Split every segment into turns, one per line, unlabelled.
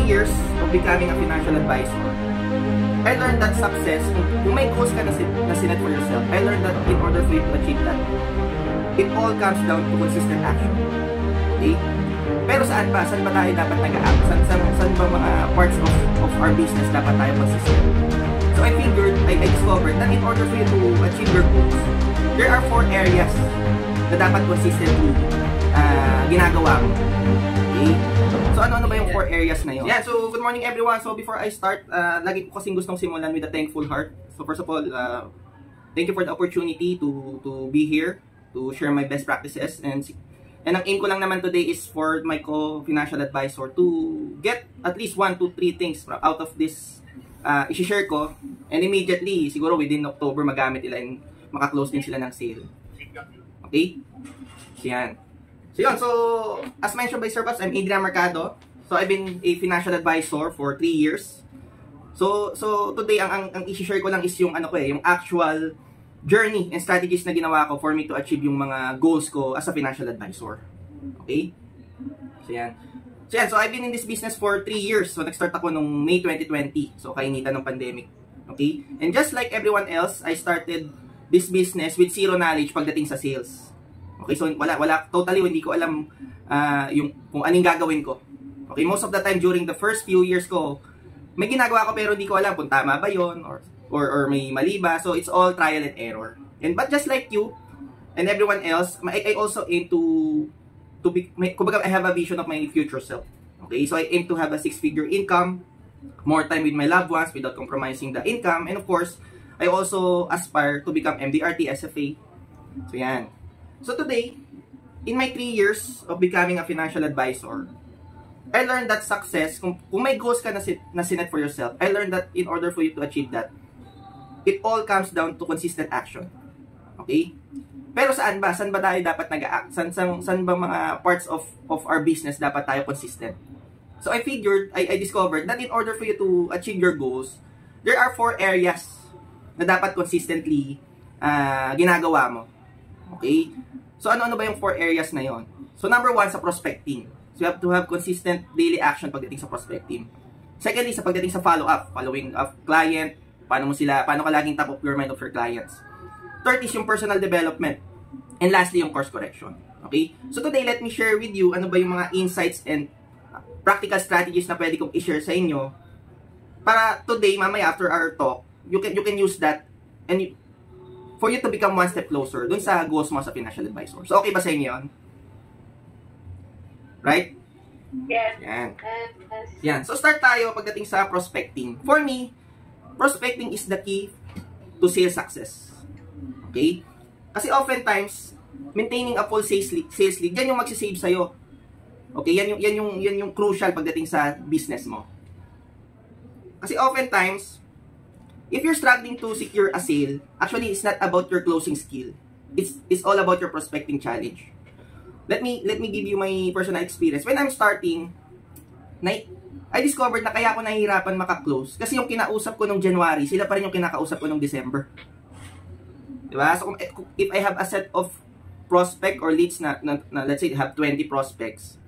years of becoming a financial advisor, I learned that success, kung may goals ka na sinet for yourself, I learned that in order for you to achieve that, it all comes down to consistent action. Okay? Pero saan ba? Saan ba tayo dapat nag-act? Saan ba mga parts of our business dapat tayo consistent? So I figured, I discovered that in order for you to achieve your goals, there are 4 areas na dapat consistently ginagawa mo. Okay? So ano ba yung 4 areas na yun? Yeah, so good morning everyone. So before I start, lagi ko kasing gustong simulan with a thankful heart. So first of all, thank you for the opportunity to be here, to share my best practices. And ang aim ko lang naman today is for my co-financial advisor to get at least 1 to 3 things out of this i-share ko. And immediately, siguro within October, magamit nila and makaklose din sila ng sale. Okay? So yan. So as mentioned by Sir Babs, I'm Adrian Mercado. So I've been a financial advisor for 3 years. So today ang i-share ko lang is yung yung actual journey and strategies na ginawa ko for me to achieve yung mga goals ko as a financial advisor. Okay? So yan. So I've been in this business for 3 years. So nag-start ako nung May 2020. So kainitan ng pandemic. Okay? And just like everyone else, I started this business with zero knowledge pagdating sa sales. Okay, so totally hindi ko alam kung anong gagawin ko. Okay, most of the time during the first few years ko, may ginagawa ko pero hindi ko alam kung tama ba yon or may mali ba. So it's all trial and error. But just like you and everyone else, I also aim kumbaga I have a vision of my future self. Okay, so I aim to have a 6-figure income, more time with my loved ones without compromising the income, and of course, I also aspire to become MDRT SFA. So yan. So today, in my 3 years of becoming a financial advisor, I learned that success, kung may goals ka na sinet for yourself, I learned that in order for you to achieve that, it all comes down to consistent action. Okay? Pero saan ba? Saan ba tayo dapat nag-act? Saan ba mga parts of our business dapat tayo consistent? So I figured, I discovered that in order for you to achieve your goals, there are 4 areas na dapat consistently ginagawa mo. Okay? So ano ba yung 4 areas na yon? So number 1, sa prospecting. So you have to have consistent daily action pagdating sa prospecting. Secondly, sa pagdating sa following up client, paano ka laging top of your mind of your clients. Third is yung personal development. And lastly, yung course correction. Okay? So today, let me share with you ano ba yung mga insights and practical strategies na pwede kong i-share sa inyo para today, mamaya after our talk, you can use that and for you to become one step closer dun sa goals mo sa financial advisor. So okay ba sa inyo yun? Right?
Yes.
Yan. So start tayo pagdating sa prospecting. For me, prospecting is the key to sales success. Okay? Kasi oftentimes, maintaining a full sales lead, yan yung magsisave sa'yo. Okay? Yan yung crucial pagdating sa business mo. Kasi oftentimes, if you're struggling to secure a sale, actually, it's not about your closing skill. It's all about your prospecting challenge. Let me give you my personal experience. When I'm starting, I discovered na kaya ako nahihirapan maka-close kasi yung kinausap ko nung January, sila pa rin yung kinakausap ko nung December. Diba? So, if I have a set of prospect or leads na let's say, have 20 prospects,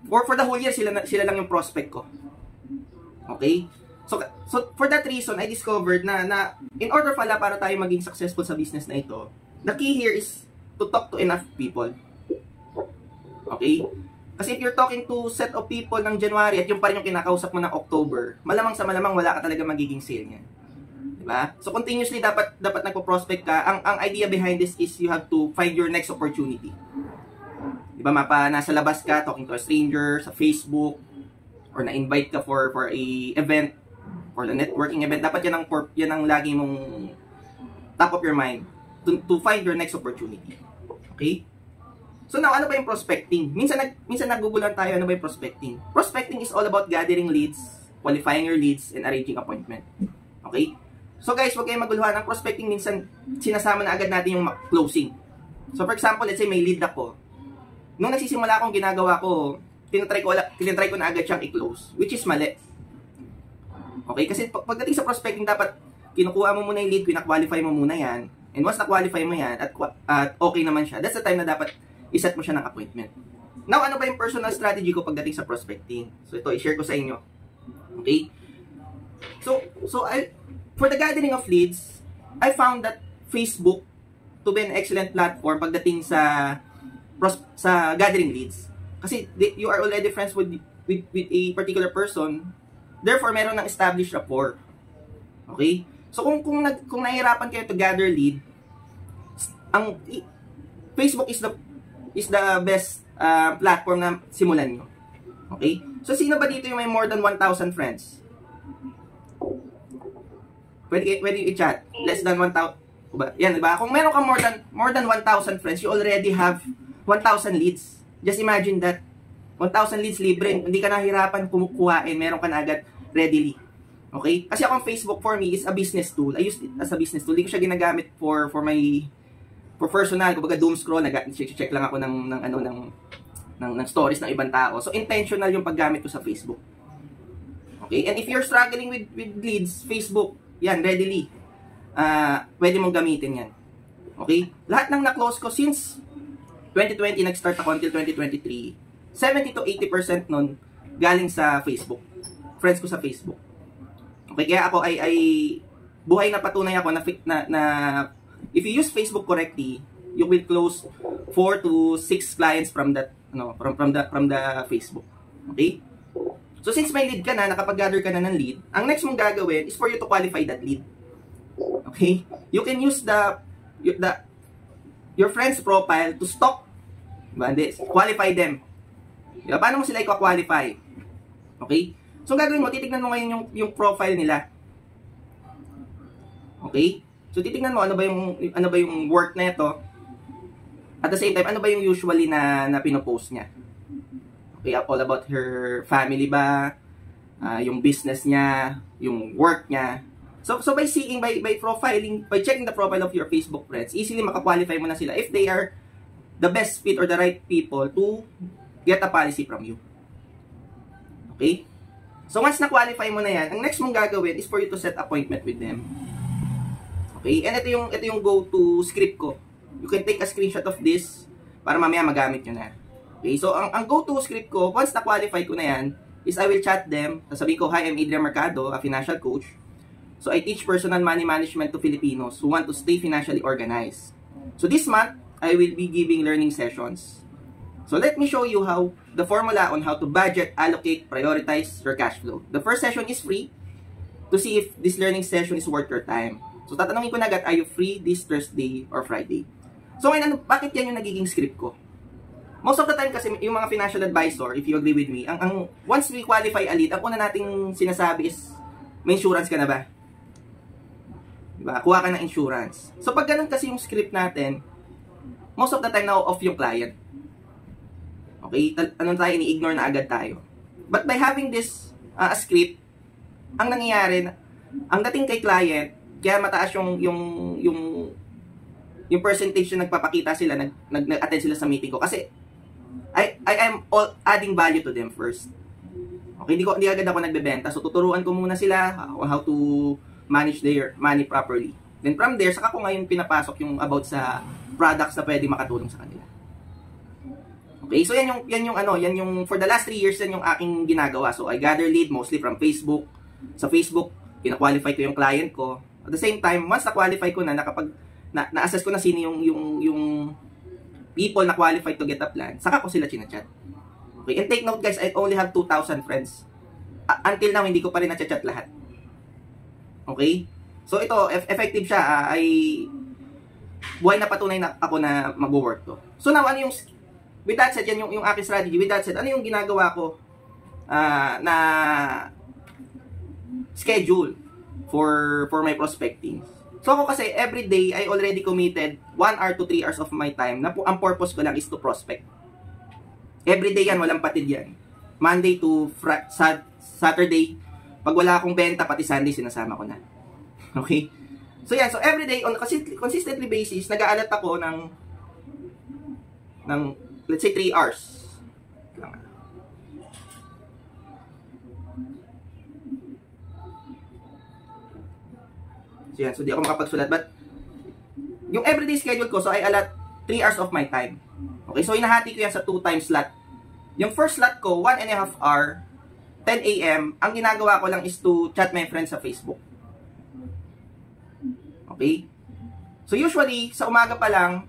for the whole year, sila lang yung prospect ko. Okay? So for that reason, I discovered na in order para tayo maging successful sa business na ito, the key here is to talk to enough people. Okay? Kasi if you're talking to set of people ng January at yung pa rin yung kinakausap mo ng October, malamang sa malamang wala ka talaga magiging sale niyan. Diba? So continuously dapat nagpo-prospect ka. Ang idea behind this is you have to find your next opportunity. Diba? Nasa labas ka, talking to a stranger, sa Facebook, or na-invite ka for a event, or the networking event, dapat yan ang lagi mong top of your mind to find your next opportunity. Okay? So now, ano ba yung prospecting? Minsan nagugulan tayo, ano ba yung prospecting? Prospecting is all about gathering leads, qualifying your leads, and arranging appointment. Okay? So guys, huwag kayong maguluhan. Ang prospecting, minsan sinasama na agad natin yung closing. So for example, let's say may lead ako. Nung nagsisimula akong ginagawa ko, tinatry ko na agad siyang i-close, which is mali. Okay? Kasi pagdating sa prospecting, dapat kinukuha mo muna yung lead, kina-qualify mo muna yan, and once na-qualify mo yan, at okay naman siya, that's the time na dapat iset mo siya ng appointment. Now, ano ba yung personal strategy ko pagdating sa prospecting? So, ito, i-share ko sa inyo. Okay? For the gathering of leads, I found that Facebook to be an excellent platform pagdating sa gathering leads. Kasi you are already friends with a particular person, therefore, meron ng established rapport. Okay? So, kung nahihirapan kayo to gather lead, Facebook is the best platform na simulan nyo. Okay? So, sino ba dito yung may more than 1,000 friends? Pwede i-chat. Less than 1,000. Yan, diba? Kung meron ka more than 1,000 friends, you already have 1,000 leads. Just imagine that. 1,000 leads libre. Hindi ka nahihirapan kumukuhain. Meron ka na agad readily. Okay? Kasi akong Facebook for me is a business tool. I use it as a business tool. Hindi ko siya ginagamit for personal. Kumbaga doom scroll, check lang ako ng stories ng ibang tao. So intentional yung paggamit ko sa Facebook. Okay? And if you're struggling with leads, Facebook, yan, readily. Pwede mong gamitin yan. Okay? Lahat ng na-close ko since 2020 nag-start ako until 2023, 70 to 80% nun galing sa Facebook. Friends ko sa Facebook. Okay, kaya ako ay buhay na patunay ako na if you use Facebook correctly, you will close 4 to 6 clients from that from the Facebook. Okay? So since may lead ka na, nakapag-gather ka na ng lead, ang next mong gagawin is for you to qualify that lead. Okay? You can use your friend's profile to stalk. Qualify them. Diba? Paano mo sila i-qualify? Okay? So, gagawin mo, titignan mo ngayon yung profile nila. Okay? So, titignan mo ano ba yung work na ito. At the same time, ano ba yung usually na pinopost niya. Okay, all about her family ba, yung business niya, yung work niya. So by seeing, by profiling, by checking the profile of your Facebook friends, easily makakwalify mo na sila if they are the best fit or the right people to get a policy from you. Okay? So once na-qualify mo na yan, ang next mong gagawin is for you to set appointment with them. Okay? And ito yung go-to script ko. You can take a screenshot of this para mamaya magamit nyo na. Okay? So ang go-to script ko, once na-qualify ko na yan, is I will chat them. Sasabihin ko, "Hi, I'm Adrian Mercado, a financial coach. So I teach personal money management to Filipinos who want to stay financially organized. So this month, I will be giving learning sessions. So let me show you how the formula on how to budget, allocate, prioritize your cash flow. The first session is free to see if this learning session is worth your time. So tatanungin ko na agad, are you free this Thursday or Friday?" So ngayon, bakit yan yung nagiging script ko? Most of the time kasi yung mga financial advisor, if you agree with me, once we qualify a lead, ang una nating sinasabi is, may insurance ka na ba? Diba? Kuha ka ng insurance. So, pag ganun kasi yung script natin, most of the time na off yung client. Okay? Ini-ignore na agad tayo. But by having this script, ang nangyayari, ang dating kay client, kaya mataas yung percentage na nagpapakita sila, nag-attend sila sa meeting ko. Kasi, I am adding value to them first. Okay? Hindi agad ako nagbebenta. So, tuturuan ko muna sila how to manage their money properly. Then from there, saka ko ngayon pinapasok yung about sa products na pwede makatulong sa kanila. Okay, so yan yung for the last 3 years yan yung aking ginagawa. So I gather lead mostly from Facebook. Sa Facebook, kina-qualify ko yung client ko. At the same time, once na-qualify ko na, na-assess ko na sino yung people na qualified to get a plan, saka ko sila chinachat. Okay, and take note guys, I only have 2,000 friends. Until now, hindi ko pa rin na-chat lahat. Okay? So ito, effective siya. Ay buhay na patunay na ako na mag-work to. So now, ano yung, with that said, yan yung aking strategy. With that said, ano yung ginagawa ko na schedule for my prospecting? So ako kasi, every day, I already committed 1 hour to 3 hours of my time na ang purpose ko lang is to prospect. Every day yan, walang patid yan. Monday to Saturday, pag wala akong benta, pati Sunday, sinasama ko na. Okay? So yan, so every day, on consistently basis, nag-aalat ako ng let's say 3 hours. So yan, so di ako makapagsulat. But, yung everyday schedule ko, so I allot 3 hours of my time. Okay, so hinahati ko yan sa 2 time slot. yung first slot ko, 1.5 hour, 10 a.m., ang ginagawa ko lang is to chat my friends sa Facebook. Okay? So usually, sa umaga pa lang,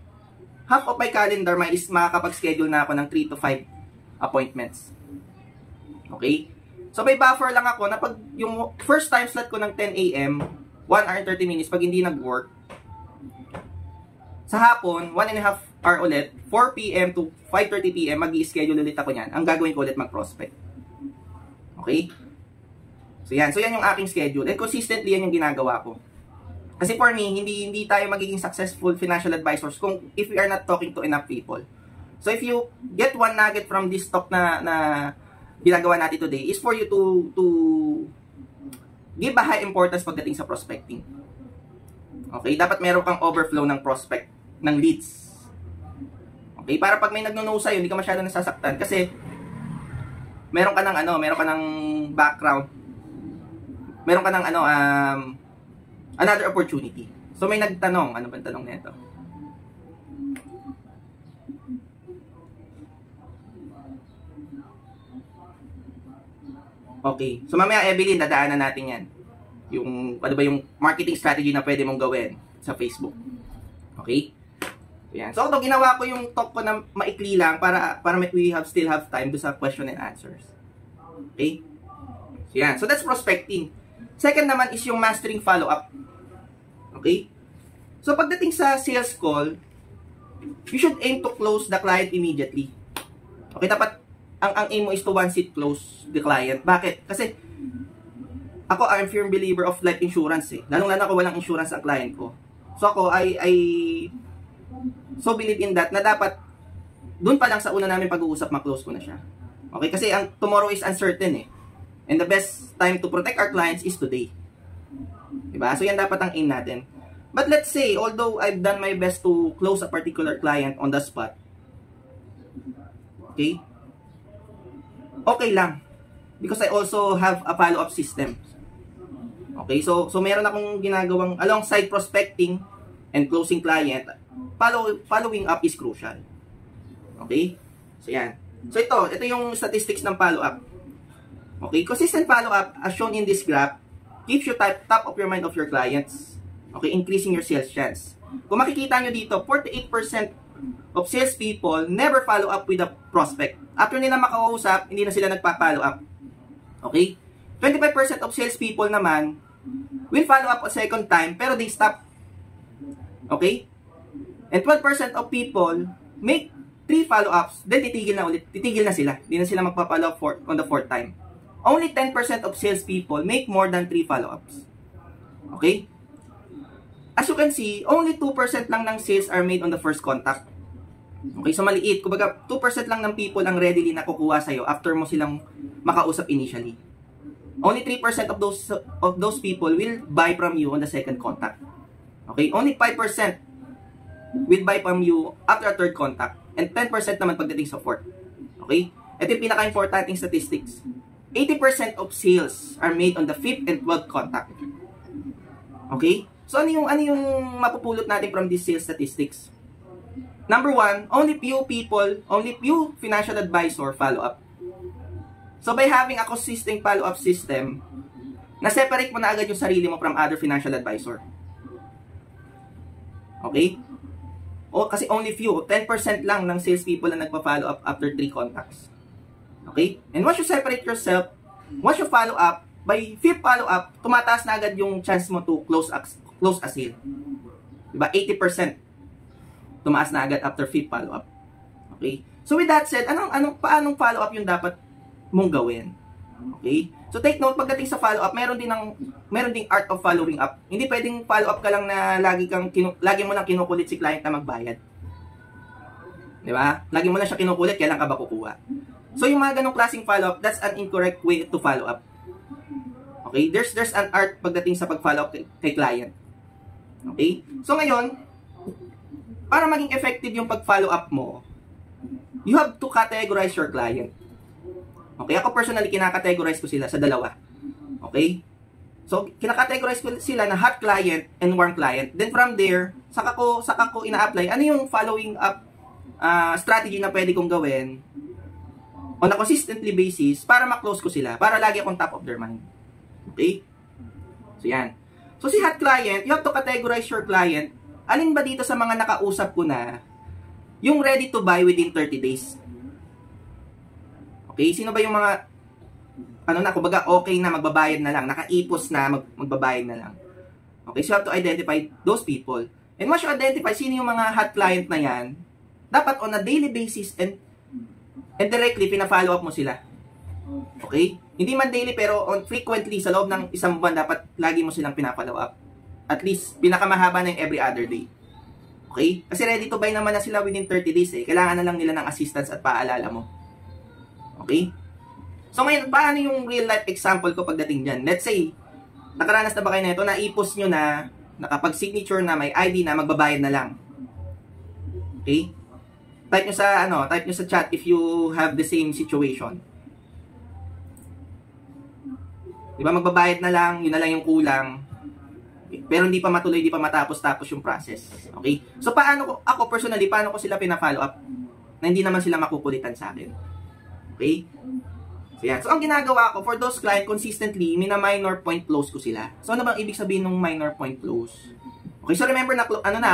half of my calendar is makakapag-schedule na ako ng 3 to 5 appointments. Okay? So may buffer lang ako na pag yung first time slot ko ng 10 a.m., 1 hour and 30 minutes, pag hindi nag-work, sa hapon, 1.5 hour ulit, 4 p.m. to 5:30 p.m., mag-i-schedule ulit ako niyan. Ang gagawin ko ulit mag-prospect. Okay? So yan yung aking schedule. And consistently, yan yung ginagawa ko. Kasi for me, hindi tayo magiging successful financial advisors kung if we are not talking to enough people. So if you get one nugget from this talk na ginagawa natin today, is for you to give a high importance pagdating sa prospecting. Okay? Dapat meron kang overflow ng prospect, ng leads. Okay? Para pag may nagno-know sa'yo, hindi ka masyado nasasaktan kasi meron ka ng background. Meron ka ng another opportunity. So may nagtanong, ano bang tanong nito? Okay. So mamaya, Evelyn, dadaanan natin yan. Yung marketing strategy na pwede mong gawin sa Facebook. Okay? So, yan. So, ginawa ko yung talk ko na maikli lang para we still have time do sa question and answers. Okay? So, yan. So, that's prospecting. Second naman is yung mastering follow-up. Okay? So, pagdating sa sales call, you should aim to close the client immediately. Okay? Dapat, ang aim mo is to one seat close the client. Bakit? Kasi, ako, I'm firm believer of life insurance eh. Lalong-lalo ako walang insurance ang client ko. So, ako, I so believe in that na dapat, dun pa lang sa una namin pag-uusap, ma-close ko na siya. Okay? Kasi, ang tomorrow is uncertain eh. And the best time to protect our clients is today. Diba? So, yan dapat ang aim natin. But let's say, although I've done my best to close a particular client on the spot, okay? Okay lang. Because I also have a follow-up system. Okay? So meron akong ginagawang, alongside prospecting and closing client, following up is crucial. Okay? So, yan. So, ito yung statistics ng follow-up. Okay? Consistent follow-up, as shown in this graph, keeps you top of your mind of your clients. Okay? Increasing your sales chance. Kung makikita nyo dito, 48% of salespeople never follow up with a prospect. After nila makausap, hindi na sila nagpa-follow up. Okay? 25% of salespeople naman will follow up a second time, pero they stop. Okay? And 12% of people make 3 follow-ups, then titigil na sila. Hindi na sila magpa-follow up on the 4th time. Only 10% of salespeople make more than 3 follow-ups. Okay? As you can see, only 2% lang ng sales are made on the first contact. Okay, so maliit. Kumbaga, 2% lang ng people ang readily na kukuha sa'yo after mo silang makausap initially. Only 3% of those people will buy from you on the second contact. Okay, only 5% will buy from you after a third contact. And 10% naman pagdating sa fourth. Okay? Ito yung pinaka-importanting statistics. 80% of sales are made on the 5th and 12th contact. Okay? So, ano yung mapupulot natin from these sales statistics? Number 1, only few financial advisor follow up. So, by having a consistent follow-up system, na-separate mo na agad yung sarili mo from other financial advisor. Okay? O, kasi only few, 10% lang ng salespeople na nagpa-follow up after 3 contacts. Okay? And once you separate yourself, once you follow up, by 5th follow up, tumataas na agad yung chance mo to close a sale. Diba? 80%. Tumaas na agad after 5th follow up. Okay? So with that said, paanong follow up yung dapat mong gawin? Okay? So take note, pagdating sa follow up, meron ding art of following up. Hindi pwedeng follow up ka lang na lagi mo lang kinukulit si client na magbayad. Di ba? Lagi mo lang siya kinukulit, kailan ka ba kukuha? So yung mga ganong klaseng follow up, that's an incorrect way to follow up. Okay? There's an art pagdating sa pag-follow up kay client. Okay? So ngayon, para maging effective yung pag-follow up mo, you have to categorize your client. Okay? Ako personally, kinakategorize ko sila sa dalawa. Okay? So, kinakategorize ko sila na hot client and warm client. Then from there, saka ko ina-apply ano yung following up strategy na pwede kong gawin on a consistently basis para ma-close ko sila, para lagi akong top of their mind. Okay? So, yan. So, si hot client, you have to categorize your client. Alin ba dito sa mga nakausap ko na yung ready to buy within 30 days? Okay? Sino ba yung mga, kumbaga, okay na, magbabayad na lang, nakaipos na, magbabayad na lang. Okay? So, you have to identify those people. And once you identify sino yung mga hot client na yan, dapat on a daily basis and directly, pina-follow up mo sila. Okay? Hindi man daily, pero frequently, sa loob ng isang buwan, dapat lagi mo silang pina-follow up. At least, pinakamahaba na yung every other day. Okay? Kasi ready to buy naman na sila within 30 days eh. Kailangan na lang nila ng assistance at paalala mo. Okay? So ngayon, paano yung real life example ko pagdating dyan? Let's say, nakaranas na ba kayo na ito, naipos nyo na, nakapag-signature na, may ID na, magbabayad na lang. Okay? Type nyo sa chat if you have the same situation. Diba, magbabayad na lang, yun na lang yung kulang. Pero hindi pa matuloy, hindi pa matapos-tapos yung process. Okay? So, ako personally, paano ko sila pina-follow up na hindi naman sila makukulitan sa akin? Okay? So, yan. So, ang ginagawa ko, for those client, consistently, mina-minor point close ko sila. So, ano bang ibig sabihin ng minor point close? Okay, so remember na,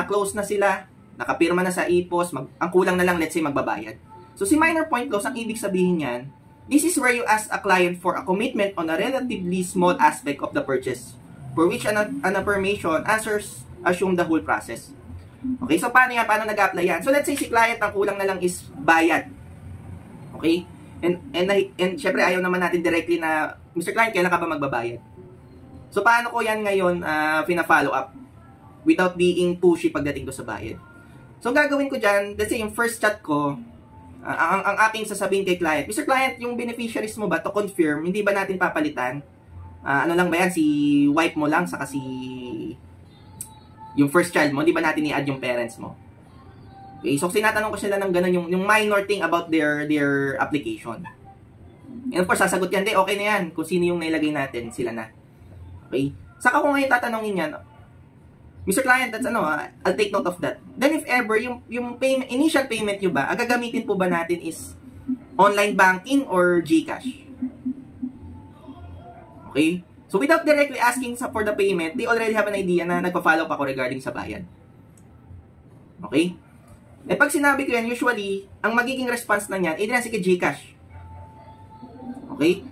close na sila, nakapirma na sa IPOS, ang kulang na lang, let's say, magbabayad. So, si minor point close, ang ibig sabihin yan, this is where you ask a client for a commitment on a relatively small aspect of the purchase, for which an affirmation answers assume the whole process. Okay, so paano yan? Paano nag-apply yan? So, let's say si client, ang kulang na lang is bayad. Okay? And syempre, ayaw naman natin directly na, Mr. Client, kailan ka ba magbabayad? So, paano ko yan ngayon pina-follow up without being pushy pagdating ko sa bayad? So, gagawin ko dyan, let's say, yung first chat ko, ang aking sasabihin kay client, Mr. Client, yung beneficiaries mo ba, to confirm, hindi ba natin papalitan? Ano lang ba yan, si wife mo lang, saka si yung first child mo, hindi ba natin i-add yung parents mo? Okay, so sinatanong ko sila ng ganun, yung minor thing about their application. And of course, sasagot yan, okay na yan, kung sino yung nailagay natin, sila na. Okay? Saka ko ngayon tatanungin yan, Mr. Client, that's I'll take note of that. Then if ever, yung initial payment nyo ba, gagamitin po ba natin is online banking or GCash? Okay? So without directly asking for the payment, they already have an idea na nagpa-follow up ako regarding sa bayad. Okay? Eh pag sinabi ko yan, usually, ang magiging response na niyan, either sige GCash. Okay?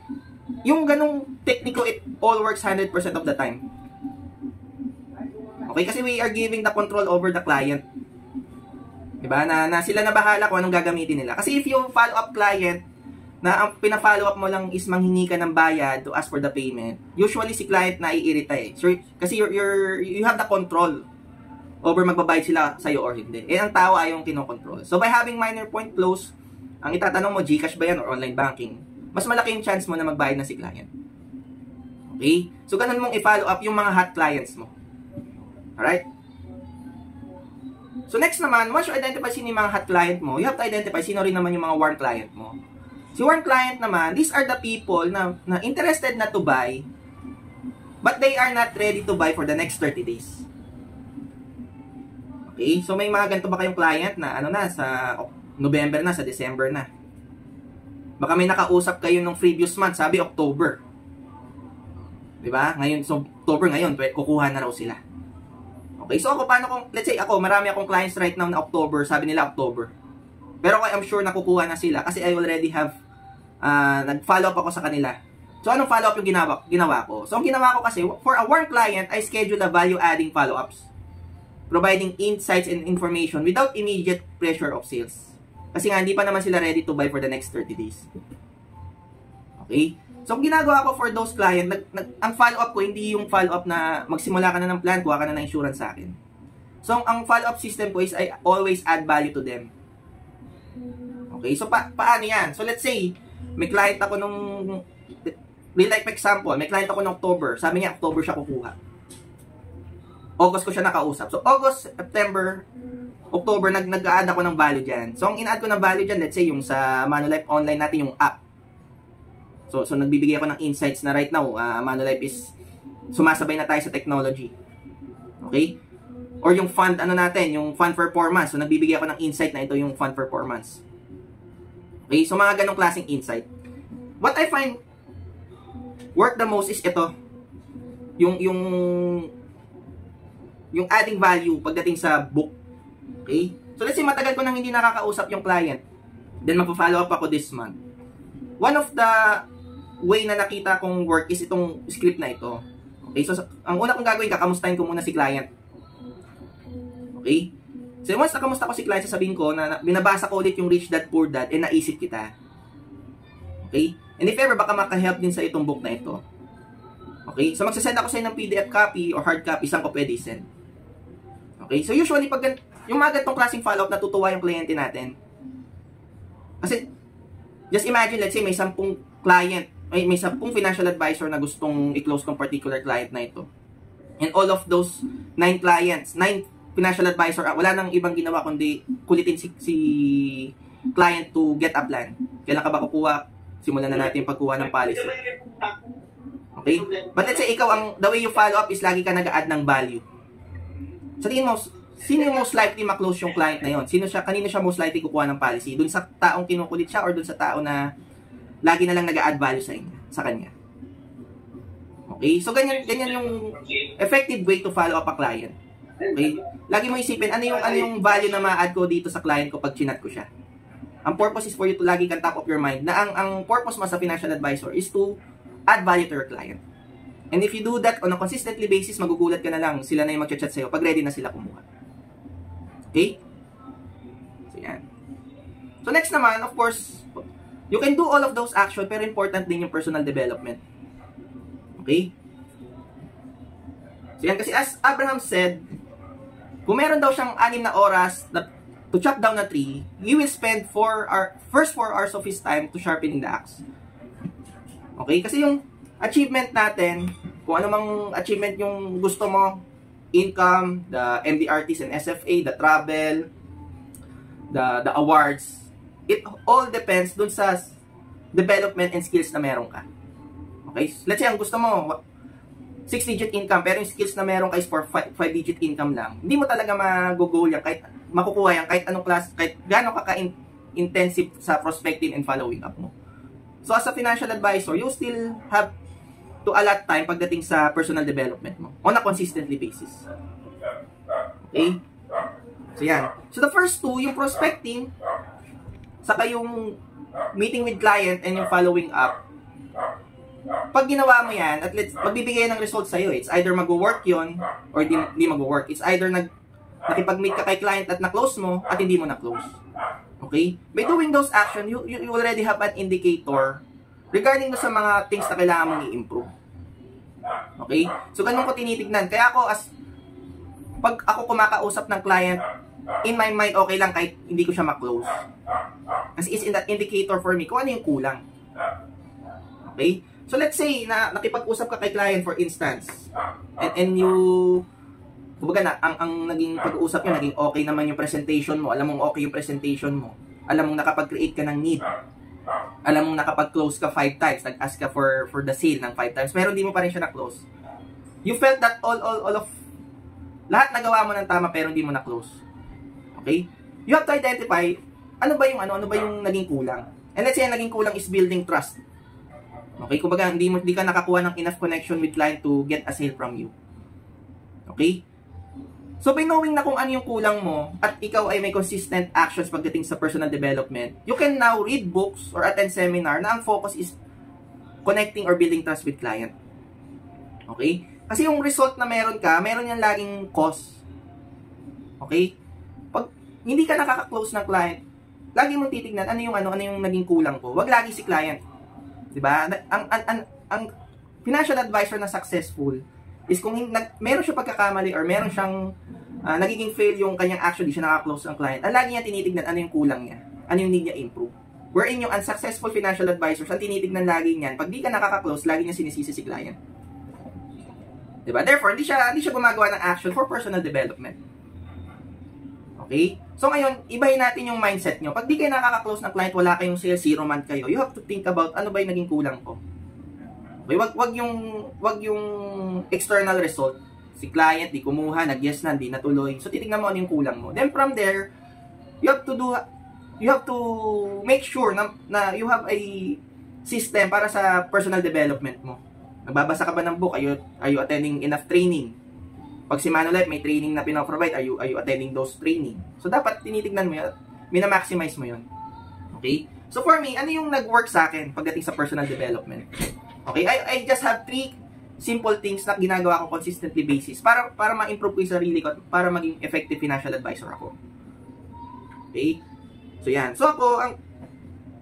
Yung ganong tekniko, it all works 100% of the time. Okay, kasi we are giving the control over the client. Diba? Na sila na bahala kung anong gagamitin nila. Kasi if you follow up client, na ang pina-follow up mo lang is manghingi ka ng bayad to ask for the payment, usually si client na iirita eh. So, kasi you have the control over magbabayad sila sa'yo or hindi. Eh, ang tao ay yung kinokontrol. So, by having minor point close, ang itatanong mo, GCash ba yan or online banking, mas malaki yung chance mo na magbayad na si client. Okay? So, ganun mong i-follow up yung mga hot clients mo. Alright? So next naman, once you identify sino yung mga hot client mo, you have to identify sino rin naman yung mga warm client mo. Si warm client naman, these are the people na interested na to buy, but they are not ready to buy for the next 30 days. Okay? So may mga ganito ba kayong client na sa November na, sa December na? Baka may nakausap kayo nung previous month, sabi October. Diba? Ngayon, so October ngayon, kukuha na raw sila. Okay, so ako, let's say ako, marami akong clients right now na October, sabi nila October. Pero I'm sure nakukuha na sila kasi I already have, nag-follow up ako sa kanila. So, anong follow up yung ginawa ko? So, ang ginawa ko kasi, for a warm client, I schedule a value-adding follow-ups, providing insights and information without immediate pressure of sales. Kasi nga, hindi pa naman sila ready to buy for the next 30 days. Okay? So, ang ginagawa ko for those client, ang follow-up ko, hindi yung follow-up na magsimula ka na ng plan, kuha ka na ng insurance sa akin. So, ang follow-up system ko is I always add value to them. Okay, so paano yan? So, let's say, may client ako nung, real life example, may client ako nung October, sabi niya, October siya kukuha. August ko siya nakausap. So, August, September, October, nag-add ako ng value dyan. So, ang in-add ko ng value dyan, let's say, yung sa Manulife Online natin, yung app. So nagbibigay ako ng insights na right now, Manulife is sumasabay na tayo sa technology. Okay? Or yung fund, natin, yung fund performance. So nagbibigay ako ng insight na ito yung fund performance. Okay, so mga ganong klaseng insight. What I find work the most is ito. Yung adding value pagdating sa book. Okay? So let's say matagal ko nang hindi nakakausap yung client. Then magpo-follow up ako this month. One of the way na nakita kong work is itong script na ito. Okay? So ang una kong gagawin, kakamustahin ko muna si client. Okay? So once nakamusta ko si client, sasabihin ko na binabasa ko ulit yung Rich Dad Poor Dad and naisip kita. Okay? And if ever, baka makahelp din sa itong book na ito. Okay? So magsasend ako sa inyo ng PDF copy or hard copy, saan ko pwede send. Okay? So usually, pag yung mga ganitong klaseng follow-up, natutuwa yung kliyente natin. Kasi, just imagine, let's say, may 10 client, may 10 financial advisor na gustong i-close tong particular client na ito. And all of those 9 clients, 9 financial advisor, wala nang ibang ginawa kundi kulitin si client to get a plan. Kailan ka ba kukuha? Simulan na natin pagkuha ng policy. Okay? But let's say, ikaw, the way you follow up is lagi ka nag-add ng value. Sa tingin mo, sino yung most likely ma-close yung client na yon? Kanino siya most likely kukuha ng policy? Dun sa taong kinukulit siya or dun sa tao na lagi na lang nag-add value sa kanya? Okay? So, ganyan yung effective way to follow up a client. Okay? Lagi mo isipin, ano yung value na ma-add ko dito sa client ko pag chinat ko siya? Ang purpose is for you to lagi kang top of your mind na ang purpose mo sa financial advisor is to add value to your client. And if you do that on a consistently basis, magugulat ka na lang sila na yung mag-chat sa'yo pag ready na sila kumuha. Okay? So, yan. So, next naman, of course, you can do all of those actions, pero important din yung personal development. Okay? So, yan. Kasi as Abraham said, kung meron daw siyang 6 na oras to chop down a tree, he will spend first 4 hours of his time to sharpening the axe. Okay? Kasi yung achievement natin, kung ano mang achievement yung gusto mo, income, the MDRTs and SFA, the travel, the awards, it all depends dun sa development and skills na meron ka. Okay? Let's say, ang gusto mo, 6-digit income, pero yung skills na meron ka is for 5-digit income lang. Hindi mo talaga mag-goal yan, kahit makukuha yan, kahit anong class, kahit gano'n ka-intensive sa prospecting and following up mo. So, as a financial advisor, you still have to allot time pagdating sa personal development mo on a consistently basis. Okay? So, yan. So, the first two, yung prospecting, saka yung meeting with client and yung following up, pag ginawa mo yan, at let's magbibigay ng results sa'yo, it's either mag-work yon or di mag-work. It's either nakipag-meet ka kay client at na-close mo at hindi mo na-close. Okay? By doing those actions, you already have an indicator regarding sa mga things na kailangan mong i-improve. Okay? So, ganun ko tinitignan. Kaya pag ako kumakausap ng client, in my mind, okay lang kahit hindi ko siya ma-close. Kasi it's in that indicator for me kung ano yung kulang. Okay? So, let's say na nakipag-usap ka kay client, for instance, and you, kumbaga ang naging pag-uusap nyo, naging okay naman yung presentation mo, alam mong okay yung presentation mo, alam mong nakapag-create ka ng need, alam mong nakapag-close ka 5 times, nag-ask ka for the sale ng 5 times, pero hindi mo pa rin siya na-close. You felt that all of, lahat nagawa mo ng tama pero hindi mo na-close. Okay? You have to identify, ano ba yung naging kulang? And let's say, ang naging kulang is building trust. Okay? Kumbaga, hindi ka nakakuha ng enough connection with client to get a sale from you. Okay? So, by knowing na kung ano yung kulang mo at ikaw ay may consistent actions pagdating sa personal development, you can now read books or attend seminar na ang focus is connecting or building trust with client. Okay? Kasi yung result na meron yan laging cause. Okay? Pag hindi ka nakaka-close ng client, lagi mong titignan ano yung naging kulang ko. Wag lagi si client. Diba? Ang financial advisor na successful is kung meron siya pagkakamali or meron siyang nagiging fail yung kanyang action, di siya nakaka-close ng client. Ang lagi niya tinitignan ano yung kulang niya, ano yung need niya improve. Wherein yung unsuccessful financial advisors, ang tinitignan lagi niyan, pag di ka nakaka-close, lagi niya sinisisi si client. Diba? Therefore, hindi siya gumagawa ng action for personal development. Okay? So ngayon, ibahin natin yung mindset nyo. Pag di kayo nakaka-close ng client, wala kayong sales, zero man kayo, you have to think about ano ba yung naging kulang ko. Okay? Wag yung external result. Si client, di kumuha, nag-yes na, di natuloy. So titignan mo ano yung kulang mo. Then from there, you have to do you have to make sure na you have a system para sa personal development mo. Nagbabasa ka ba ng book? Are you attending enough training? Pag si Manulife may training na pinaprovide, are you attending those training? So dapat tinitignan mo yun, minamaximize mo yun. Okay? So for me, ano yung nag-work sa akin pagdating sa personal development? Okay? I just have 3 simple things na ginagawa ko consistently basis para ma-improve ko yung sarili ko at para maging effective financial advisor ako. Okay? So yan. So ako,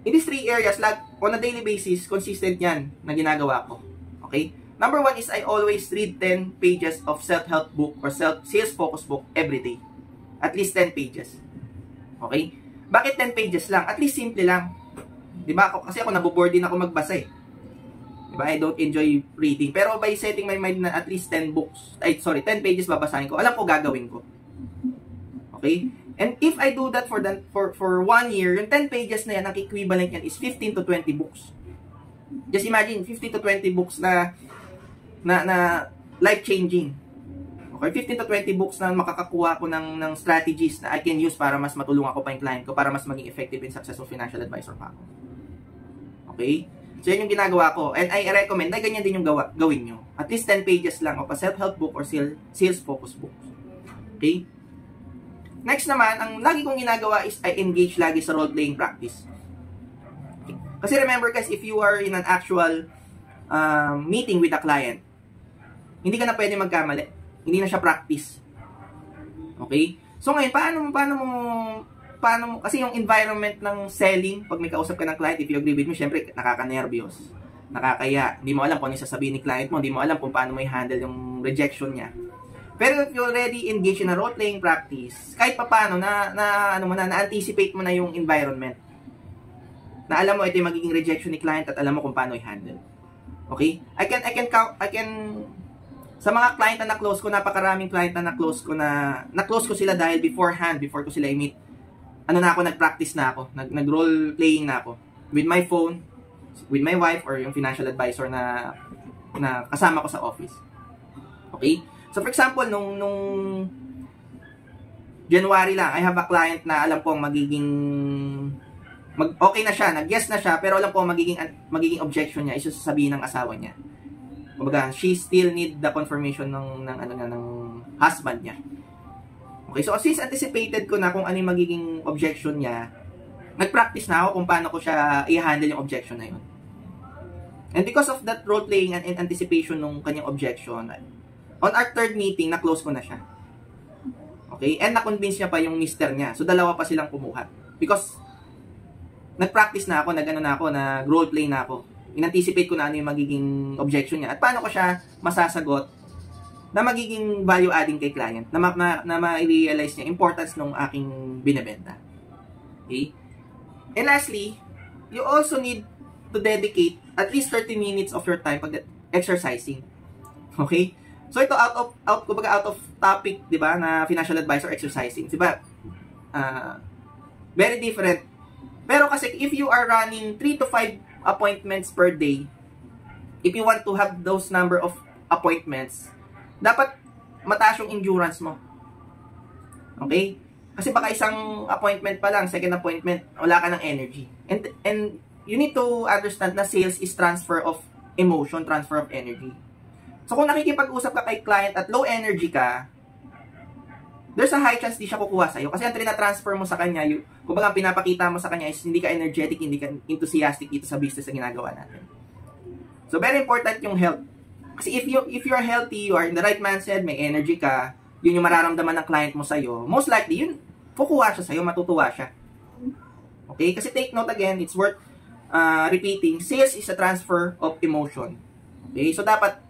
in these 3 areas, on a daily basis, consistent yan na ginagawa ko. Okay? Number 1 is I always read 10 pages of self-help book or sales focus book every day. At least 10 pages. Okay? Bakit 10 pages lang? At least simple lang. Diba? Kasi ako naboboard din ako magbasa eh. Diba? I don't enjoy reading. Pero by setting my mind na at least 10 pages babasahin ko, alam ko gagawin ko. Okay? And if I do that for 1 year, yung 10 pages na yan, ang equivalent yan is 15 to 20 books. Just imagine, 15 to 20 books na life-changing. Okay, 15 to 20 books na makakakuha ko ng strategies na I can use para mas matulungan ko pa yung client ko, para mas maging effective and successful financial advisor pa ako. Okay? So, yan yung ginagawa ko. And I recommend na ganyan din yung gawin nyo. At least 10 pages lang of a self-help book or sales focus book. Okay? Next naman, ang lagi kong ginagawa is I engage lagi sa role-playing practice. Okay? Kasi remember guys, if you are in an actual meeting with a client, hindi ka na pwede magkamali. Hindi na siya practice. Okay? So ngayon, paano mo, kasi yung environment ng selling, pag may kausap ka ng client, if you agree with me, syempre, nakaka-nervyos, nakakaya, hindi mo alam kung ano sasabihin ni client mo, hindi mo alam kung paano mo i-handle yung rejection niya. Pero if you already engage in a role-playing practice, kahit pa paano, na-anticipate mo na yung environment. Na alam mo, ito yung magiging rejection ni client at alam mo kung paano i-handle. Okay? I can sa mga client na na-close ko, napakaraming client na na-close ko sila dahil before ko sila i-meet. Nag-practice na ako, nag-role playing na ako with my phone, with my wife or yung financial advisor na kasama ko sa office. Okay? So for example, nung January lang, I have a client na alam ko magiging okay na siya, nag-yes na siya, pero alam ko magiging objection niya is sasabihin ng asawa niya. Kumbaga, she still need the confirmation ng husband niya. Okay, so since anticipated ko na kung ano yung magiging objection niya, nag-practice na ako kung paano ko siya i-handle yung objection na yun. And because of that role-playing and anticipation ng kanyang objection, on our 3rd meeting, na-close ko na siya. Okay, and na-convince niya pa yung mister niya. So, dalawa pa silang kumuha. Because, nag-practice na ako, nag-role-play na ako. In-anticipate ko na ano yung magiging objection niya at paano ko siya masasagot na magiging value-adding kay client, na ma-realize niya importance ng aking binebenta. Okay? And lastly, you also need to dedicate at least 30 minutes of your time pag exercising. Okay? So ito out of topic, 'di ba, na financial advisor exercising, 'di ba? Very different. Pero kasi if you are running 3 to 5 appointments per day, if you want to have those number of appointments, dapat mataas yung endurance mo. Okay? Kasi baka isang appointment pa lang, second appointment, wala ka ng energy. And you need to understand na sales is transfer of emotion, transfer of energy. So kung nakikipag-usap ka kay client at low energy ka, there's a high chance di siya kukuha sa'yo. Kasi ang trina-transfer mo sa kanya, kung baga pinapakita mo sa kanya is hindi ka energetic, hindi ka enthusiastic dito sa business na ginagawa natin. So very important yung health. Kasi if you're healthy, you are in the right mindset, may energy ka, yun yung mararamdaman ng client mo sa'yo, most likely, yun, kukuha siya sa'yo, matutuwa siya. Okay? Kasi take note again, it's worth repeating, sales is a transfer of emotion. Okay? So dapat,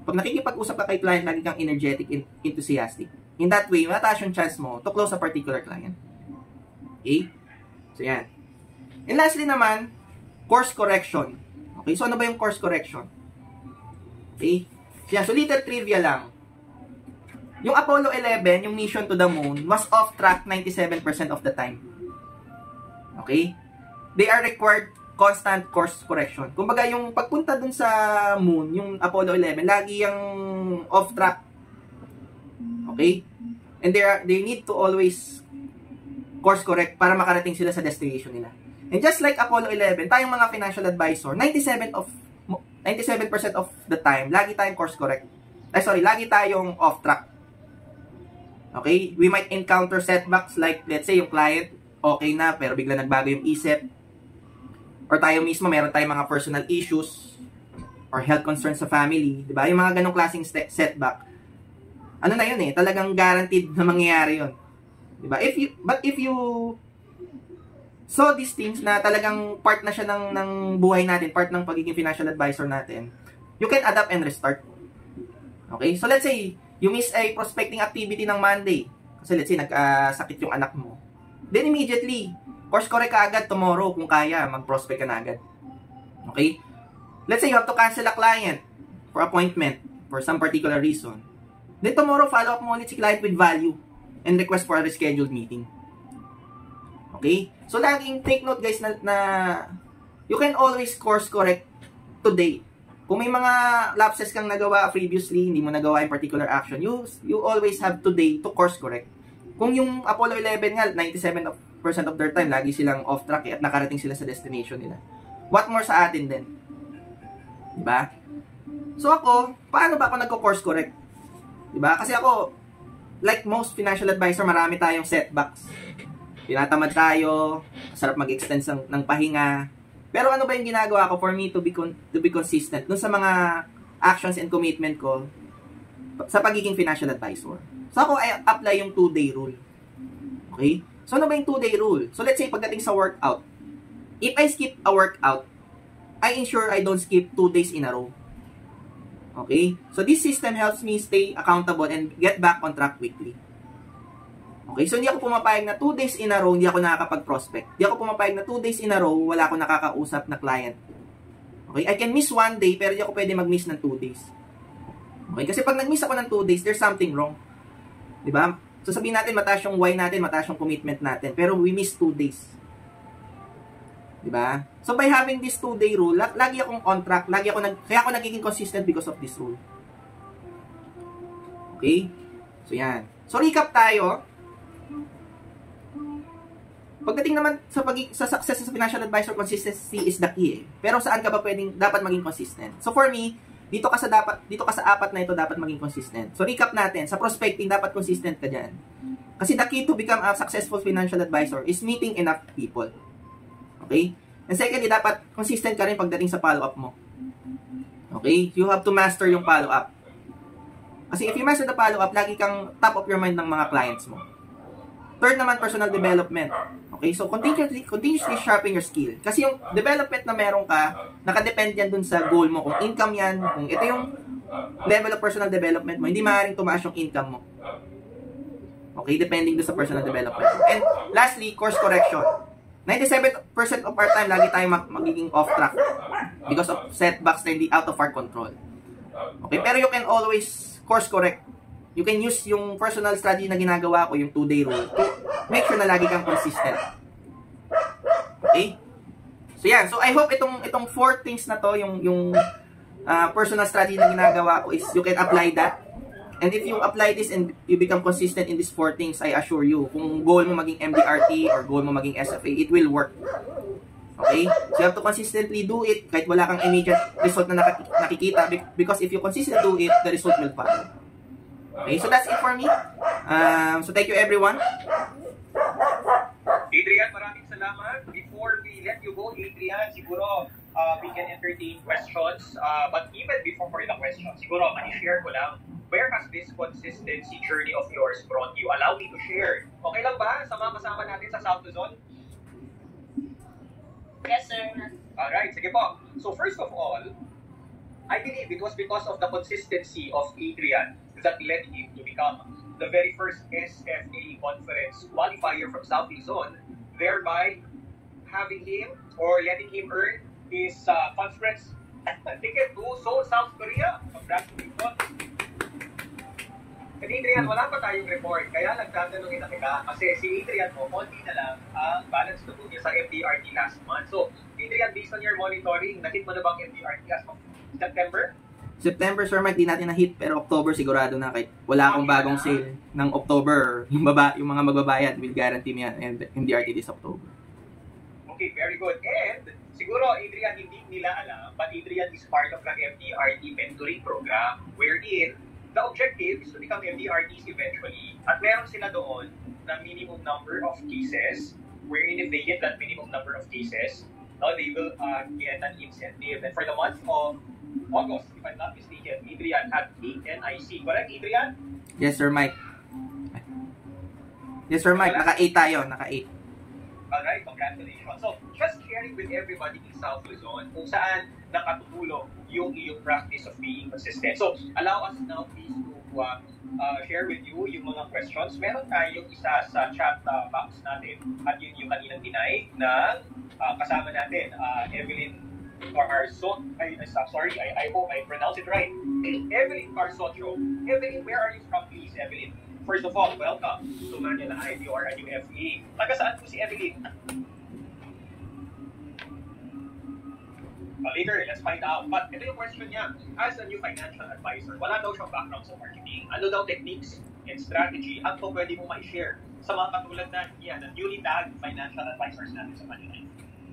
pag nakikipag-usap ka kay client, lagi kang energetic and enthusiastic. In that way, mataas yung chance mo to close a particular client. Okay? So, yan. And lastly naman, course correction. Okay? So, ano ba yung course correction? Okay? Yan. So, little trivia lang. Yung Apollo 11, yung mission to the moon, was off track 97% of the time. Okay? They are required constant course correction. Kumbaga, yung pagpunta dun sa moon, yung Apollo 11, lagi yung off track. Okay? And they need to always course correct para makarating sila sa destination nila. And just like Apollo 11, tayong mga financial advisor, 97% of the time, lagi tayong course correct. Lagi tayong off track. Okay? We might encounter setbacks like, let's say, yung client, okay na, pero bigla nagbago yung isip. Or tayo mismo, meron tayong mga personal issues or health concerns sa family. Diba? Yung mga ganong klaseng setback. Ano na yun eh, talagang guaranteed na mangyayari yun. Diba? But if you saw these things na talagang part na siya ng buhay natin, part ng pagiging financial advisor natin, you can adapt and restart. Okay? So let's say, you miss a prospecting activity ng Monday. Kasi let's say, nagkasakit yung anak mo. Then immediately, course correct ka agad tomorrow kung kaya, mag-prospect ka na agad. Okay? Let's say you have to cancel a client for appointment for some particular reason. Then tomorrow, follow up mo ulit si client with value and request for a rescheduled meeting. Okay? So, laging take note guys na you can always course correct today. Kung may mga lapses kang nagawa previously, hindi mo nagawa yung particular action, you always have today to course correct. Kung yung Apollo 11 nga, 97% of their time, lagi silang off track at nakarating sila sa destination nila. What more sa atin din? Diba? So ako, paano ba ako nagko-course correct? Diba? Kasi ako, like most financial advisor, marami tayong setbacks. Tinatamad tayo, sarap mag-extend ng pahinga. Pero ano ba yung ginagawa ko for me to be consistent dun sa mga actions and commitment ko sa pagiging financial advisor? So ako, I apply yung 2-day rule. Okay? So ano ba yung 2-day rule? So let's say pagdating sa workout, if I skip a workout, I ensure I don't skip 2 days in a row. Okay? So this system helps me stay accountable and get back on track quickly. Okay? So hindi ako pumapayag na 2 days in a row, hindi ako nakakapag-prospect. Hindi ako pumapayag na 2 days in a row, wala akong nakakausap na client. Okay? I can miss 1 day, pero hindi ako pwede mag-miss ng 2 days. Okay? Kasi pag nag-miss ako ng 2 days, there's something wrong. Diba? So sabihin natin, mataas yung why natin, mataas yung commitment natin, pero we miss 2 days. Diba? So by having this 2-day rule, lagi akong on track, kaya ako nagiging consistent because of this rule. Okay? So yan. So recap tayo. Pagdating naman sa success sa financial advisor, consistency is the key eh. Pero saan ka ba dapat maging consistent? So for me, dito ka sa apat na ito dapat maging consistent. So recap natin, sa prospecting dapat consistent ka diyan. Kasi the key to become a successful financial advisor is meeting enough people. Okay? And secondly, dapat consistent ka rin pagdating sa follow-up mo. Okay? You have to master yung follow-up. Kasi if you master the follow-up, lagi kang top of your mind ng mga clients mo. Third naman, personal development. Okay? So, continuously sharpen your skill. Kasi yung development na meron ka, nakadepend yan dun sa goal mo. Kung income yan, kung ito yung level of personal development mo, hindi maaaring tumaas yung income mo. Okay? Depending dun sa personal development. And lastly, course correction. 97% of our time, lagi tayong magiging off track because of setbacks na hindi out of our control. Okay? Pero you can always course correct. You can use yung personal strategy na ginagawa ko, yung 2-day rule, to make sure na lagi kang consistent. Okay? So yan. So I hope itong 4 things na to, yung personal strategy na ginagawa ko is you can apply that. And if you apply this and you become consistent in these 4 things, I assure you, kung goal mo maging MDRT or goal mo maging SFA, it will work. Okay? So you have to consistently do it kahit wala kang immediate result na nakikita, because if you consistently do it, the result will follow. Okay? So that's it for me. So thank you everyone.
Adrian, maraming salamat. Before we let you go, Adrian, siguro we can entertain questions. But even before the questions, siguro mani-share ko lang, where has this consistency journey of yours brought you? Allow me to share. Okay lang ba? Sama-kasama natin sa South Luzon?
Yes, sir.
Alright, sige po. So first of all, I believe it was because of the consistency of Adrian that led him to become the very first SFA conference qualifier from South Luzon, thereby having him or letting him earn his conference ticket to Seoul, South Korea. Congratulations. And Adrian, wala pa tayong report, kaya nagtatanungin na kita kasi si Adrian mo, konti na lang ang balance na po niya sa MDRT last month. So, Adrian, based on your monitoring, nakit mo na bang MDRT last month? September?
September, Sir Mike, di natin na-hit, pero October sigurado na kahit wala akong bagong sale ng October, yung mga magbabayad will guarantee me and MDRT this October.
Okay, very good. And siguro, Adrian, hindi nila alam, but Adrian is part of the MDRT mentoring program wherein the objective is to become MDRTs eventually. At meron sila doon na minimum number of cases wherein if they hit that minimum number of cases, they will get an incentive. And for the month of August, if I'm not mistaken, Adrian had 8 NIC. Correct, Adrian?
Yes, Sir Mike. Yes, Sir Mike. Naka-8 tayo. Naka-8.
Alright, congratulations. So, just sharing with everybody in South Luzon kung saan nakatutulong yung iyong practice of being consistent. So, allow us now please to share with you yung mga questions. Meron tayong isa sa chat box natin at yun yung kaninang deny na kasama natin, Evelyn Carson. I hope I pronounced it right. Evelyn Carsocho. Evelyn, where are you from, please, Evelyn? First of all, welcome to Manila IB or UFA. Taga saan po si Evelyn? Later, let's find out. But ito yung question niya. As a new financial advisor, wala daw siyang background sa marketing. Ano daw techniques and strategy ang po pwede mo ma-share sa mga katulad na newly tagged financial advisors natin sa Manila?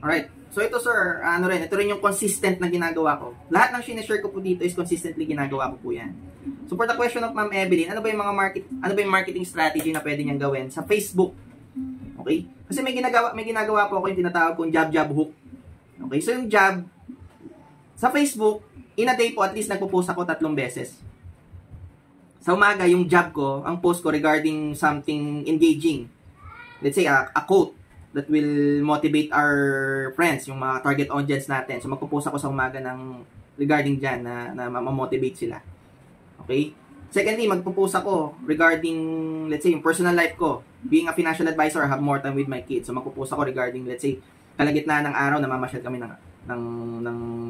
Alright. So ito, sir, ito rin yung consistent na ginagawa ko. Lahat ng sinishare ko po dito is consistently ginagawa ko po yan. So for the question of Ma'am Evelyn, ano ba yung marketing strategy na pwede niyang gawin sa Facebook? Okay? Kasi may ginagawa po ako yung tinatawag kong jab hook. Okay? So yung jab sa Facebook, in a day po at least nagpo-post ako 3 beses. Sa umaga, yung jab ko, ang post ko regarding something engaging. Let's say a quote that will motivate our friends, yung mga target audience natin. So magpo-post ako sa umaga ng regarding dyan na ma-motivate sila. Okay? Secondly, magpo-post ako regarding, let's say, yung personal life ko. Being a financial advisor, I have more time with my kids. So magpo-post ako regarding, let's say, kalagitnaan ng araw, namamasyal kami ng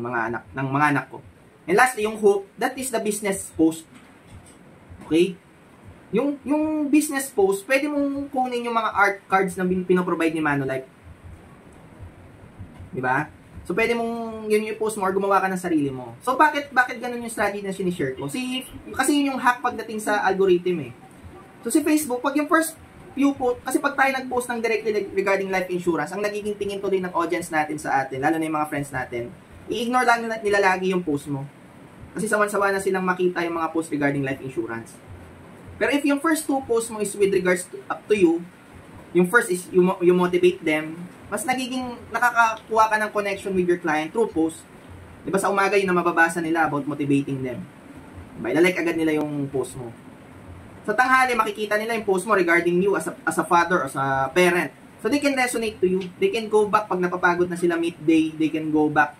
mga anak ko. And lastly, yung hook, that is the business post. Okay? Yung business post, pwede mong kunin yung mga art cards na pinoprovide ni Manulife. Diba? So, pwede mong yun yung post mo or gumawa ka ng sarili mo. So, bakit ganun yung strategy na sinishare ko? Kasi yun yung hack pagdating sa algorithm eh. So, si Facebook, pag yung first few post, kasi pag tayo nag-post ng directly regarding life insurance, ang nagiging tingin tuloy ng audience natin sa atin, lalo na yung mga friends natin, i-ignore lang nila lagi yung post mo. Kasi sawan-sawa na silang makita yung mga post regarding life insurance. Pero if yung first 2 posts mo is with regards to, up to you, yung first is you motivate them, mas nagiging nakakakuha ka ng connection with your client through post. Diba sa umaga yun na mababasa nila about motivating them. Diba? Ilalike agad nila yung post mo. Sa tanghali, makikita nila yung post mo regarding you as a father or as a parent. So they can resonate to you. They can go back pag napapagod na sila midday. They can go back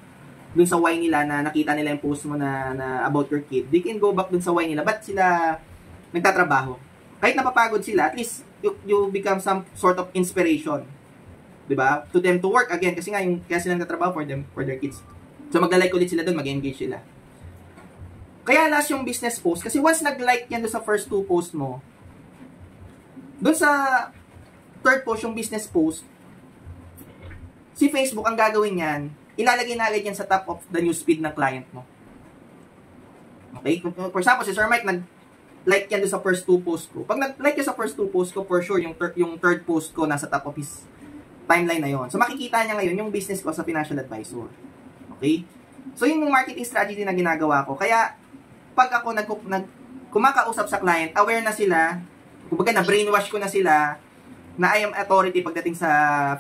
dun sa why nila na nakita nila yung post mo na about your kid. They can go back dun sa why nila. Ba't sila nagtatrabaho? Kahit napapagod sila, at least you become some sort of inspiration. Diba? To them to work again. Kasi nga, kaya sila nagtatrabaho for their kids. So magla-like ulit sila dun, mag-engage sila. Kaya last yung business post. Kasi once nag-like yan doon sa first 2 post mo, doon sa third post, yung business post, si Facebook ang gagawin yan, ilalagay na agad yan sa top of the newsfeed ng client mo. Okay? For example, si Sir Mike nag-like yan doon sa first 2 post ko. Pag nag-like yan sa first 2 post ko, for sure, yung third post ko nasa top of his timeline na yon. So makikita niya ngayon yung business ko sa financial advisor. Okay? So yun yung marketing strategy na ginagawa ko. Kaya pag ako kumakausap sa client, aware na sila, kumbaga na-brainwash ko na sila na I am authority pagdating sa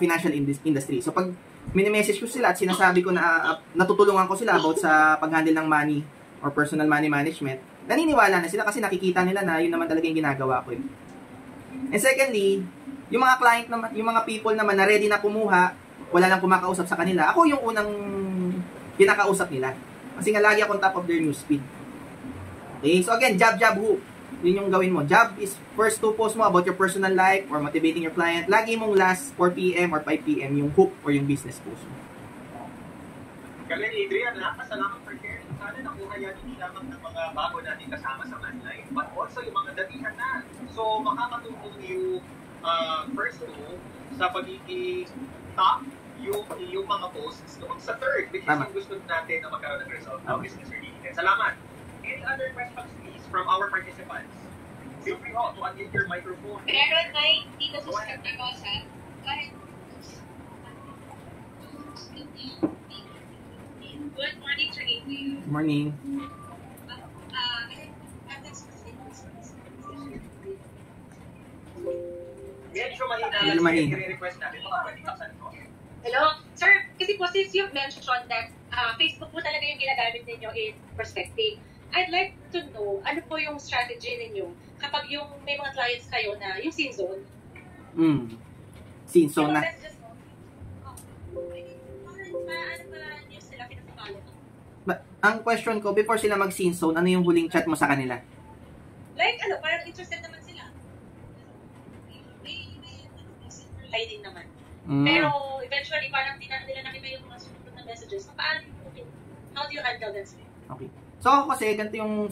financial industry. So pag mini-message ko sila at sinasabi ko na natutulungan ko sila about sa pag-handle ng money or personal money management, naniniwala na sila kasi nakikita nila na yun naman talaga yung ginagawa ko. And secondly, yung mga client naman, yung mga people naman na ready na kumuha, wala lang kumakausap sa kanila, ako yung unang kinakausap nila. Kasi nga lagi akong top of their newsfeed. Okay, so again, jab hook. Yun yung gawin mo. Jab is first 2 posts mo about your personal life or motivating your client. Lagi mong last 4 p.m. or 5 p.m. yung hook or yung business post mo.
Galing, Adrian, salamat for sharing. Sana nakuha yan hindi lamang ng mga bago natin kasama sa Manlife, but also yung mga datihan na. So, makakatulong yung first 2 sa pagiging top yung mga posts doon sa third, which is yung gusto natin na magkaroon ng result ng business related. Salamat. Any other questions, please, from our participants? Feel free to unmute your microphone.
Meron may dito sa script na basa. Kahit good morning to you.
Morning.
Medyo mahina.
Medyo mahina.
I-request natin mga pwede taksan ko.
Hello? Sir, kasi po since you've mentioned that Facebook po talaga yung ginagamit ninyo in prospecting, I'd like to know, ano po yung strategy ninyo kapag yung may mga clients kayo na yung scene zone?
Scene zone na. Ang question ko, before sila mag-scene zone, ano yung huling chat mo sa kanila?
Like, ano, parang interested naman sila. May din naman. Pero eventually, parang di na nila nakita yung mga sunod na messages. Paano yung how do you handle this?
Okay. So ako kasi, ganito yung,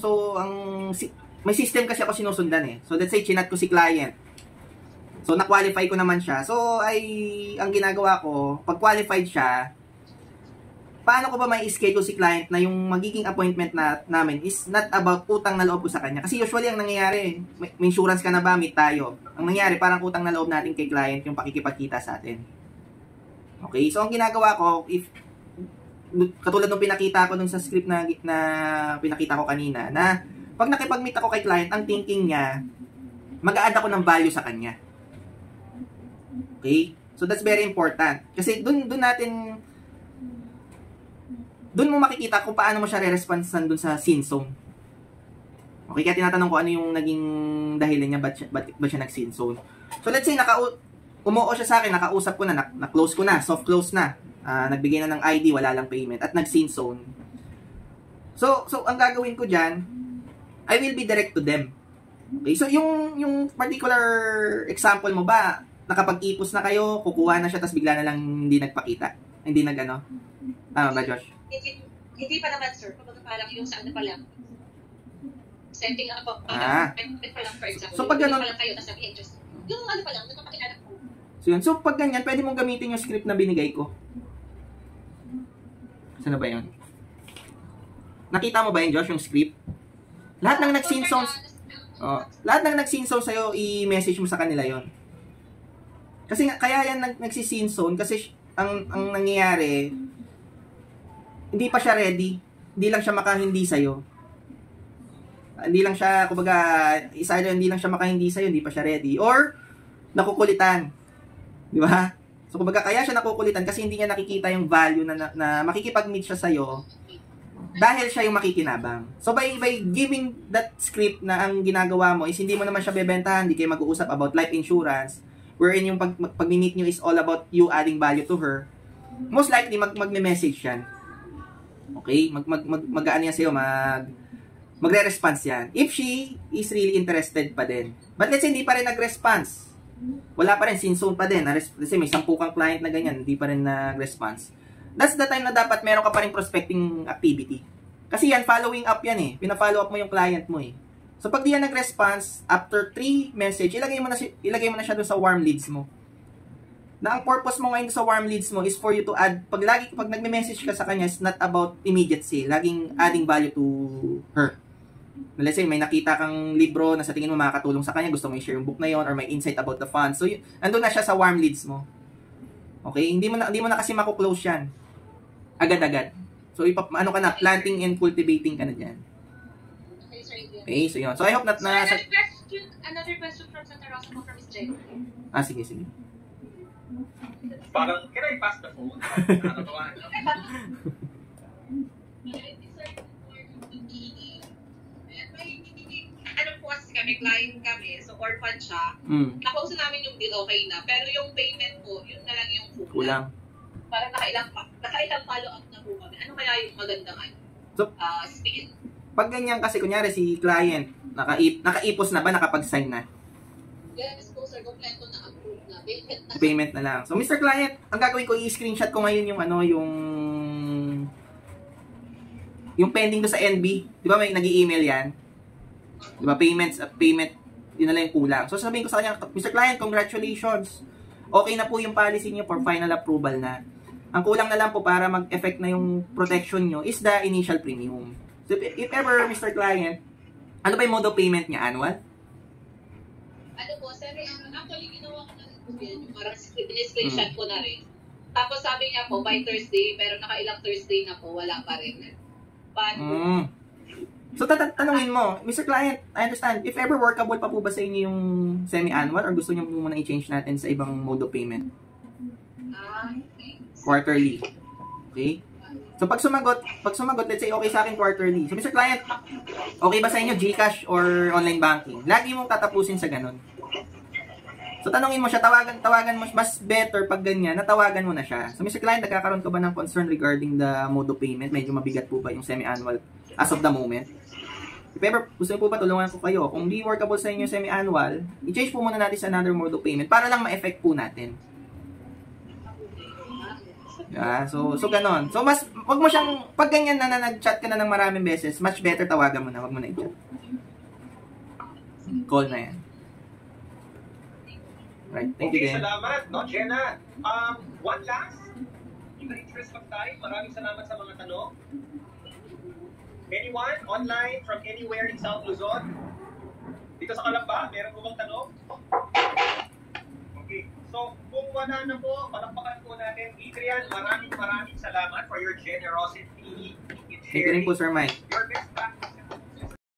may system kasi ako sinusundan eh. So let's say, chinat ko si client. So na-qualify ko naman siya. So ang ginagawa ko, pag qualified siya, paano ko ba may schedule si client na yung magiging appointment namin is not about utang na loob ko sa kanya. Kasi usually ang nangyayari, may insurance ka na ba, meet tayo. Ang nangyayari, parang utang na loob natin kay client yung pakikipagkita sa atin. Okay, so ang ginagawa ko, katulad nung pinakita ko dun sa script na pinakita ko kanina, na pag nakipag-meet ako kay client, ang thinking niya, mag-a-add ako ng value sa kanya. Okay? So that's very important. Kasi dun mo makikita kung paano mo siya re-responsan dun sa scene zone. Okay, kaya tinatanong ko ano yung naging dahilan niya, ba't siya nag-scene zone. So let's say, umuo siya sa akin, nakausap ko na, na-close ko na, soft close na. Nagbigay na ng ID, wala lang payment, at nag-scene zone. So ang gagawin ko dyan, I will be direct to them. Okay, so yung particular example mo ba, nakapag-ipos na kayo, kukuha na siya, tapos bigla na lang hindi nagpakita? Hindi nag-ano? Tama ba, Josh?
Hindi pa naman, sir. Kapag parang yung sa ano pa lang, setting up payment pa lang, for example.
So pag ganun,
pa lang kayo, nasabihin, just, yung ano pa lang, nagpapakialam ko.
So pag ganyan, pwede mong gamitin yung script na binigay ko. Saan ba yun? Nakita mo ba yun, Josh, yung script? Lahat ng nag-scene zone, lahat ng nag-scene zone sa'yo, i-message mo sa kanila yon. Kasi kaya yan nagsi-scene zone, kasi ang nangyayari, hindi pa siya ready. Hindi lang siya makahindi sa'yo. Hindi lang siya, kumbaga, hindi lang siya makahindi sa'yo, hindi pa siya ready. Or, nakukulitan. Di ba? So, kumbaga, kaya siya nakukulitan kasi hindi niya nakikita yung value na makikipag-meet siya sa'yo dahil siya yung makikinabang. So, by giving that script na ang ginagawa mo is hindi mo naman siya bebentahan, hindi kayo mag-uusap about life insurance, wherein yung pag-meet nyo is all about you adding value to her, most likely, magme-message yan. Okay? Mag-ano yan sa'yo, magre-response yan. If she is really interested pa din. But let's say, hindi pa rin nag-response. Wala pa rin, scene zone pa din. Let's say, may 10 kang client na ganyan, hindi pa rin nag-response. That's the time na dapat meron ka pa rin prospecting activity. Kasi yan, following up yan eh. Pina-follow up mo yung client mo eh. So, pag di yan nag-response, after 3 message, ilagay mo na siya doon sa warm leads mo. Na ang purpose mo ngayon sa warm leads mo is for you to add, pag nagme-message ka sa kanya, is not about immediate sale. Laging adding value to her. Let's say, may nakita kang libro na sa tingin mo makakatulong sa kanya, gusto mo i-share yung book na yon or may insight about the fund. So, andun na siya sa warm leads mo. Okay? Hindi mo na kasi makuklose yan. Agad-agad. So, ano ka na, planting and cultivating ka na dyan. Okay, so yun. So, I hope that na...
Another question from Santa Rosa from Miss Jen.
Sige.
Parang, can I pass the phone?
Ano po kasi kami, client kami, so orphan siya. Napausap namin yung bill, okay na. Pero yung payment po, yun na lang yung kulang. Parang nakailang follow-up na po kami. Ano kaya yung magandang speed?
Pag ganyan kasi, kunyari si client, nakaipos na ba, nakapag-sign na?
Yes po sir, kompleto na approve na.
Payment na lang. So Mr. Client, ang gagawin ko, i-screenshot ko ngayon yung pending do sa NB. Di ba may nag-i-email yan? Di ba payment, yun na lang yung kulang. So sabihin ko sa kanya, Mr. Client, congratulations. Okay na po yung policy niyo for final approval na. Ang kulang na lang po para mag-effect na yung protection nyo is the initial premium. If ever, Mr. Client, ano ba yung mode of payment niya? Annual?
Ano po, semi-annual. Actually, ginawa ko na rin po yan. Yung parang screenshot ko na rin. Tapos sabi niya po, by Thursday, pero nakailang Thursday na po, wala pa rin. Paano?
So, tanungin mo, Mr. Client, I understand, if ever workable pa po ba sa inyo yung semi-annual or gusto niyo muna i-change natin sa ibang mode of payment? Quarterly. Okay? So, pag sumagot, let's say okay sa akin quarterly. So, Mr. Client, okay ba sa inyo GCash or online banking? Lagi mong tatapusin sa ganun. So, tanungin mo siya, tawagan mo, mas better pag ganyan, natawagan mo na siya. So, Mr. Client, nagkakaroon ka ba ng concern regarding the mode of payment? Medyo mabigat po ba yung semi-annual as of the moment? If ever, gusto po ba tulungan ko kayo? Kung di workable sa inyo semi-annual, i-change po muna natin sa another mode of payment para lang ma-effect po natin. Yeah, so ganon. So, mas, wag mo siyang, pag ganyan na nag-chat ka na ng maraming beses, much better tawagan mo na, wag mo na i-chat. Call na yan. Right, thank you,
Okay,
again.
salamat, no, Jenna. One last, in the interest of time, maraming salamat sa mga tanong. Anyone online from anywhere in South Luzon? Dito sa Kalamba, meron po bang tanong? Okay, so kung wala na po, palakpakan po natin. Adrian, maraming salamat for your generosity in
Thank you rin po, Sir Mike.
your best practice